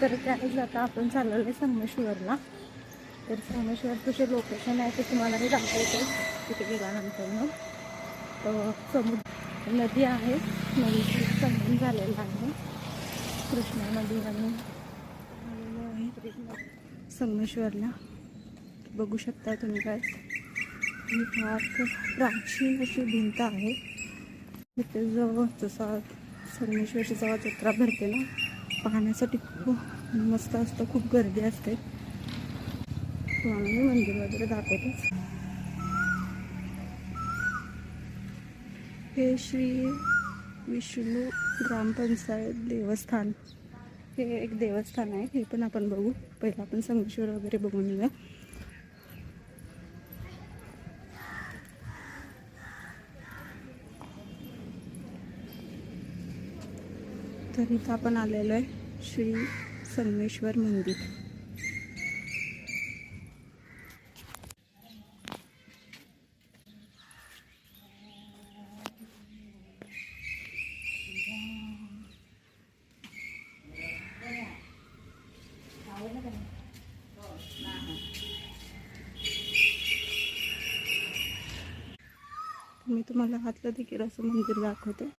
तर त्यावेळेस आता आपण चाललेलो आहे संगमेश्वरला. तर संगमेश्वरचं जे लोकेशन आहे ते तुम्हाला मी दाखवते तिथे गेल्यानंतर. मग तर समुद्र नदी आहे, नदीची संगम झालेला आहे. कृष्णा नदी आणि आलेलो आहे संगमेश्वरला. बघू शकता तुम्ही काय ही फार प्राचीन अशी भिंत आहे. इथे जवळ जसा संगमेश्वरची जेव्हा जत्रा भरते ना, पाहण्यासाठी खूप मस्त असतं, खूप गर्दी असते. तुम्हाला मी मंदिर वगैरे दाखवते. हे श्री विष्णू ग्रामपंचायत देवस्थान, हे एक देवस्थान आहे. हे पण आपण बघू. पहिला आपण संगमेश्वर वगैरे बघून येऊया. तर इथं आपण आलेलो आहे श्री संगमेश्वर मंदिर. मी तुम्हाला आतलं देखील असं मंदिर दाखवते.